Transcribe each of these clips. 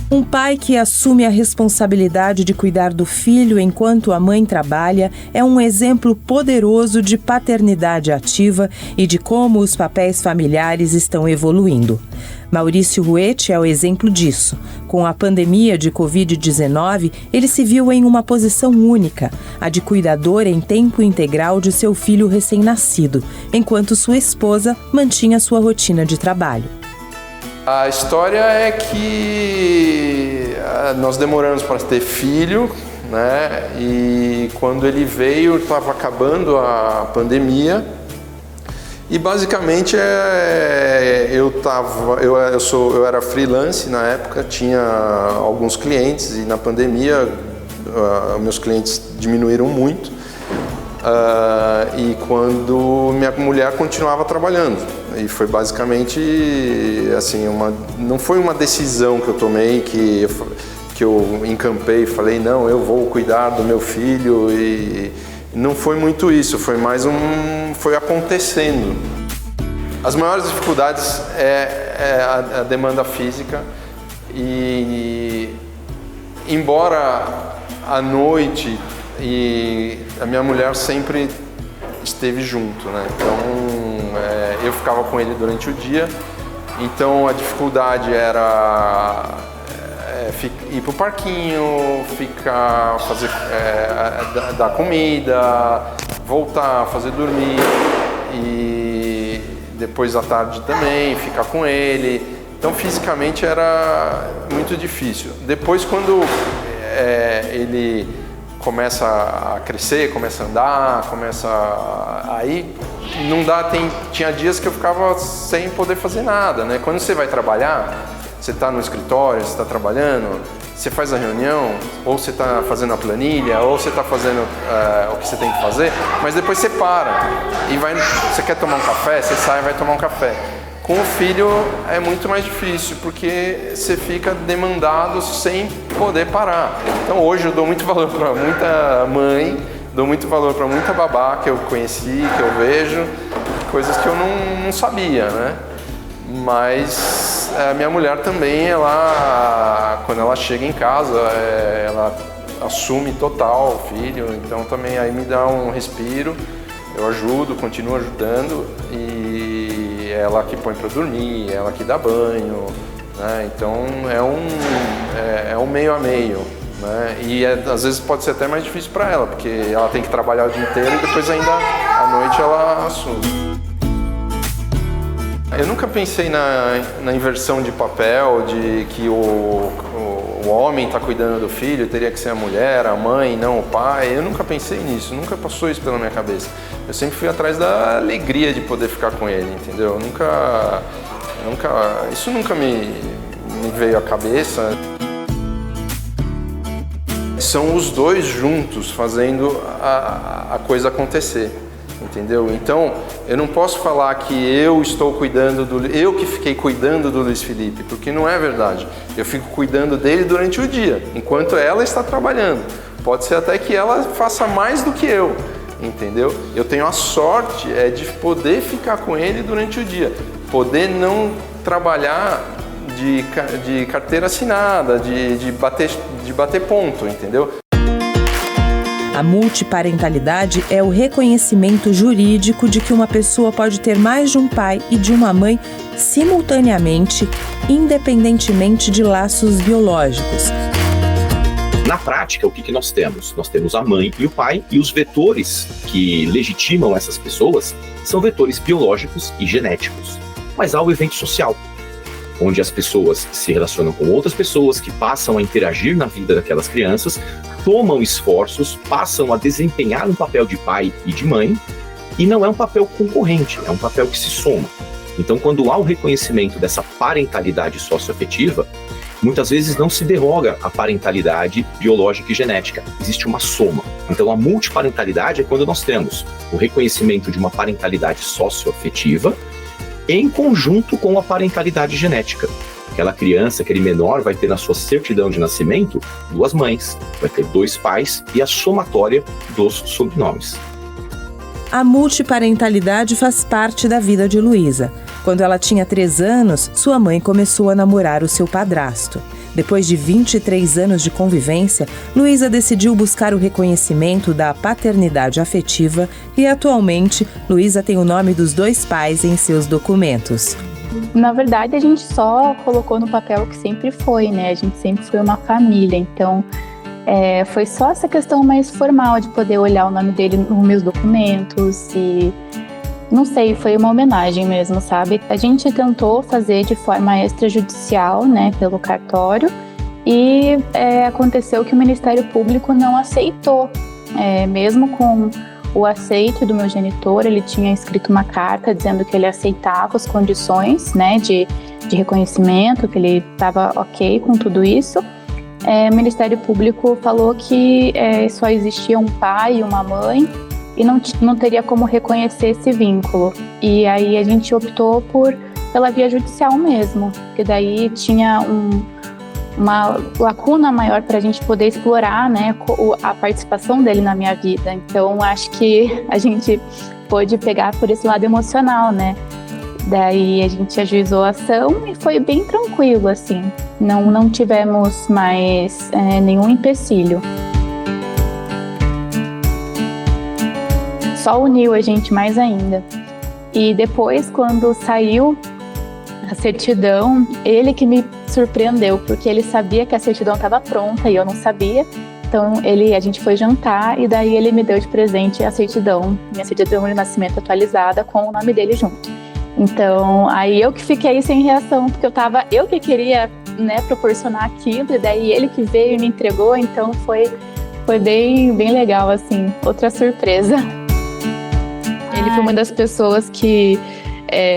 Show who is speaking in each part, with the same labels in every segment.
Speaker 1: Um pai que assume a responsabilidade de cuidar do filho enquanto a mãe trabalha é um exemplo poderoso de paternidade ativa e de como os papéis familiares estão evoluindo. Maurício Ruete é o exemplo disso. Com a pandemia de Covid-19, ele se viu em uma posição única, a de cuidador em tempo integral de seu filho recém-nascido, enquanto sua esposa mantinha sua rotina de trabalho.
Speaker 2: A história é que nós demoramos para ter filho, né? E quando ele veio, estava acabando a pandemia. E basicamente eu era freelance na época, tinha alguns clientes e na pandemia meus clientes diminuíram muito. E quando minha mulher continuava trabalhando. E foi basicamente assim, não foi uma decisão que eu tomei, que eu encampei e falei, não, eu vou cuidar do meu filho, e não foi muito isso, foi mais foi acontecendo. As maiores dificuldades é a demanda física, e embora à noite e a minha mulher sempre esteve junto, né? Então eu ficava com ele durante o dia, então a dificuldade era ir pro parquinho, dar comida, voltar, fazer dormir, e depois à tarde também ficar com ele. Então fisicamente era muito difícil. Depois, quando ele começa a crescer, começa a andar, aí não dá, tinha dias que eu ficava sem poder fazer nada, né? Quando você vai trabalhar, você está no escritório, você está trabalhando, você faz a reunião, ou você está fazendo a planilha, ou você está fazendo o que você tem que fazer, mas depois você para e você quer tomar um café, você sai e vai tomar um café. Com o filho é muito mais difícil, porque você fica demandado sem poder parar. Então hoje eu dou muito valor para muita mãe, dou muito valor para muita babá que eu conheci, que eu vejo, coisas que eu não sabia, né? Mas a minha mulher também, quando ela chega em casa, ela assume total o filho, então também aí me dá um respiro, eu ajudo, continuo ajudando, e ela que põe para dormir, ela que dá banho, né? Então é um meio a meio, né? E às vezes pode ser até mais difícil para ela, porque ela tem que trabalhar o dia inteiro e depois ainda à noite ela assume. Eu nunca pensei na inversão de papel, de que o homem está cuidando do filho, teria que ser a mulher, a mãe, não o pai. Eu nunca pensei nisso, nunca passou isso pela minha cabeça. Eu sempre fui atrás da alegria de poder ficar com ele, entendeu? Isso nunca me veio à cabeça. São os dois juntos fazendo a coisa acontecer, entendeu? Então, eu não posso falar que eu que fiquei cuidando do Luiz Felipe, porque não é verdade. Eu fico cuidando dele durante o dia, enquanto ela está trabalhando. Pode ser até que ela faça mais do que eu, entendeu? Eu tenho a sorte de poder ficar com ele durante o dia, poder não trabalhar de carteira assinada, de bater ponto, entendeu?
Speaker 1: A multiparentalidade é o reconhecimento jurídico de que uma pessoa pode ter mais de um pai e de uma mãe simultaneamente, independentemente de laços biológicos.
Speaker 3: Na prática, o que nós temos? Nós temos a mãe e o pai, e os vetores que legitimam essas pessoas são vetores biológicos e genéticos. Mas há o evento social, onde as pessoas se relacionam com outras pessoas que passam a interagir na vida daquelas crianças, tomam esforços, passam a desempenhar um papel de pai e de mãe, e não é um papel concorrente, é um papel que se soma. Então, quando há o reconhecimento dessa parentalidade socioafetiva, muitas vezes não se derroga a parentalidade biológica e genética, existe uma soma. Então, a multiparentalidade é quando nós temos o reconhecimento de uma parentalidade socioafetiva em conjunto com a parentalidade genética. Aquela criança, aquele menor vai ter na sua certidão de nascimento 2 mães, vai ter 2 pais e a somatória dos sobrenomes.
Speaker 1: A multiparentalidade faz parte da vida de Luísa. Quando ela tinha 3 anos, sua mãe começou a namorar o seu padrasto. Depois de 23 anos de convivência, Luísa decidiu buscar o reconhecimento da paternidade afetiva e, atualmente, Luísa tem o nome dos 2 pais em seus documentos.
Speaker 4: Na verdade, a gente só colocou no papel que sempre foi, né? A gente sempre foi uma família, então foi só essa questão mais formal de poder olhar o nome dele nos meus documentos e... Não sei, foi uma homenagem mesmo, sabe? A gente tentou fazer de forma extrajudicial, né, pelo cartório, e aconteceu que o Ministério Público não aceitou. Mesmo com o aceite do meu genitor, ele tinha escrito uma carta dizendo que ele aceitava as condições, né, de reconhecimento, que ele estava ok com tudo isso. O Ministério Público falou que só existia um pai e uma mãe, e não teria como reconhecer esse vínculo. E aí a gente optou pela via judicial mesmo, porque daí tinha uma lacuna maior para a gente poder explorar, né, a participação dele na minha vida. Então acho que a gente pôde pegar por esse lado emocional, né. Daí a gente ajuizou a ação e foi bem tranquilo, assim. Não tivemos mais nenhum empecilho. Só uniu a gente mais ainda. E depois, quando saiu a certidão, ele que me surpreendeu, porque ele sabia que a certidão estava pronta e eu não sabia. Então a gente foi jantar e daí ele me deu de presente a certidão, minha certidão de nascimento atualizada com o nome dele junto. Então aí eu que fiquei sem reação, porque eu que queria, né, proporcionar aquilo, e daí ele que veio e me entregou. Então foi bem legal, assim, outra surpresa. Ele foi uma das pessoas que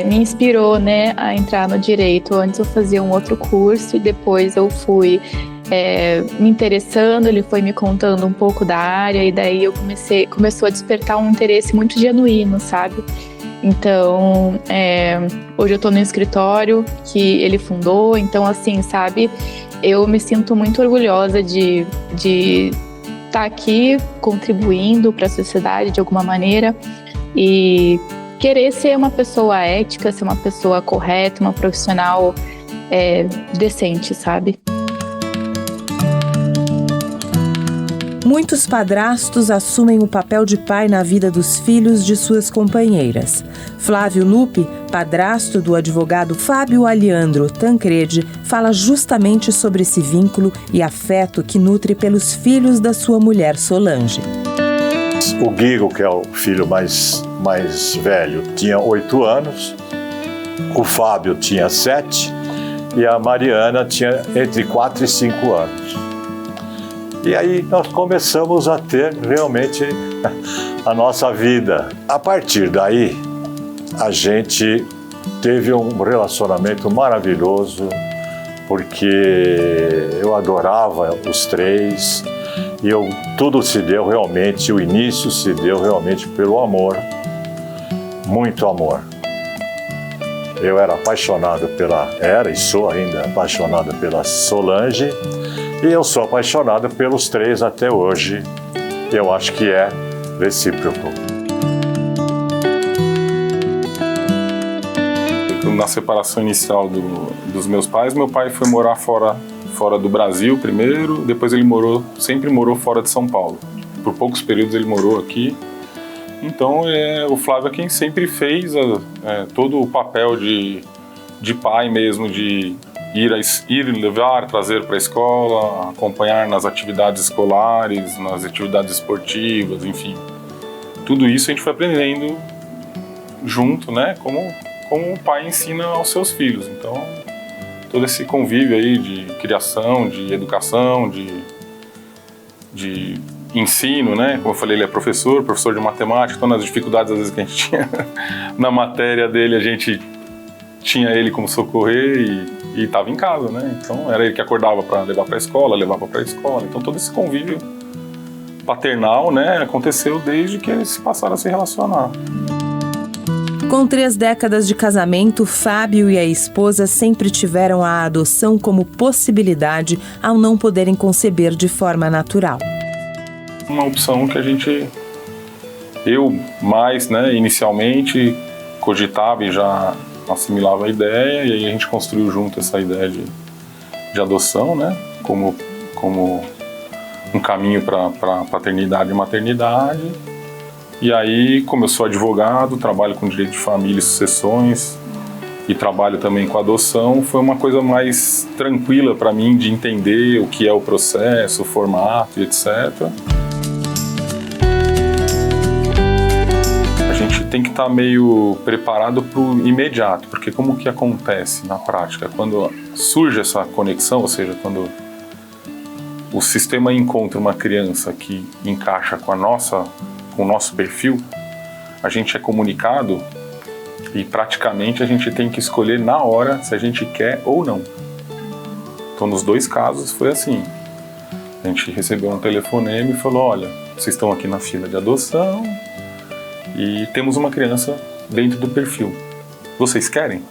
Speaker 4: me inspirou, né, a entrar no direito. Antes eu fazia um outro curso e depois eu fui me interessando, ele foi me contando um pouco da área e daí começou a despertar um interesse muito genuíno, sabe? Então, hoje eu estou no escritório que ele fundou, então assim, sabe, eu me sinto muito orgulhosa de estar aqui contribuindo para a sociedade de alguma maneira. E querer ser uma pessoa ética, ser uma pessoa correta, uma profissional decente, sabe?
Speaker 1: Muitos padrastos assumem o papel de pai na vida dos filhos de suas companheiras. Flávio Lupi, padrasto do advogado Fábio Aliandro Tancredi, fala justamente sobre esse vínculo e afeto que nutre pelos filhos da sua mulher Solange.
Speaker 5: O Guigo, que é o filho mais velho, tinha 8 anos, o Fábio tinha 7 e a Mariana tinha entre 4 e 5 anos. E aí nós começamos a ter realmente a nossa vida. A partir daí, a gente teve um relacionamento maravilhoso, porque eu adorava os 3. E tudo se deu realmente, o início se deu realmente pelo amor, muito amor. Eu era apaixonado era e sou ainda apaixonado pela Solange, e eu sou apaixonado pelos 3 até hoje. Eu acho que é recíproco.
Speaker 6: Na separação inicial dos meus pais, meu pai foi morar fora do Brasil primeiro, depois ele sempre morou fora de São Paulo. Por poucos períodos ele morou aqui. Então o Flávio é quem sempre fez todo o papel de pai mesmo, de ir levar, trazer para a escola, acompanhar nas atividades escolares, nas atividades esportivas, enfim. Tudo isso a gente foi aprendendo junto, né? Como o pai ensina aos seus filhos. Então, todo esse convívio aí de criação, de educação, de ensino, né? Como eu falei, ele é professor de matemática, então nas dificuldades às vezes que a gente tinha na matéria dele, a gente tinha ele como socorrer e estava em casa, né? Então era ele que acordava para levar para a escola, levava para a escola. Então todo esse convívio paternal, né, aconteceu desde que eles passaram a se relacionar.
Speaker 1: Com 3 décadas de casamento, Fábio e a esposa sempre tiveram a adoção como possibilidade ao não poderem conceber de forma natural.
Speaker 6: Uma opção que eu mais, né, inicialmente cogitava e já assimilava a ideia, e aí a gente construiu junto essa ideia de adoção, né? Como um caminho para paternidade e maternidade. E aí, como eu sou advogado, trabalho com direito de família e sucessões e trabalho também com adoção, foi uma coisa mais tranquila para mim de entender o que é o processo, o formato e etc. A gente tem que estar meio preparado para o imediato, porque como que acontece na prática? Quando surge essa conexão, ou seja, quando o sistema encontra uma criança que encaixa com o nosso perfil, a gente é comunicado e praticamente a gente tem que escolher na hora se a gente quer ou não. Então, nos 2 casos foi assim. A gente recebeu um telefonema e falou: olha, vocês estão aqui na fila de adoção e temos uma criança dentro do perfil. Vocês querem?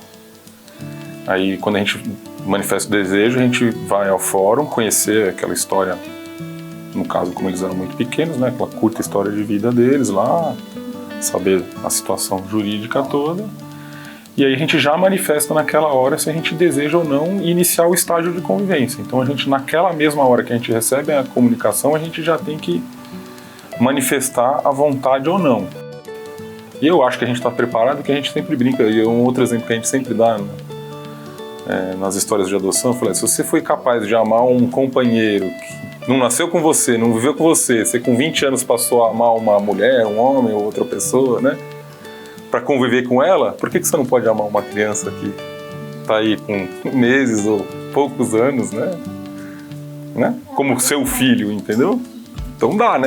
Speaker 6: Aí, quando a gente manifesta o desejo, a gente vai ao fórum conhecer aquela história. No caso, como eles eram muito pequenos, né, aquela curta história de vida deles lá, saber a situação jurídica toda. E aí a gente já manifesta naquela hora se a gente deseja ou não iniciar o estágio de convivência. Então a gente, naquela mesma hora que a gente recebe a comunicação, a gente já tem que manifestar a vontade ou não. E eu acho que a gente está preparado, que a gente sempre brinca, e um outro exemplo que a gente sempre dá, né, nas histórias de adoção, eu falei: se você foi capaz de amar um companheiro que não nasceu com você, não viveu com você com 20 anos passou a amar uma mulher, um homem ou outra pessoa, né? Para conviver com ela, por que você não pode amar uma criança que tá aí com meses ou poucos anos, né? Como seu filho, entendeu? Então dá, né?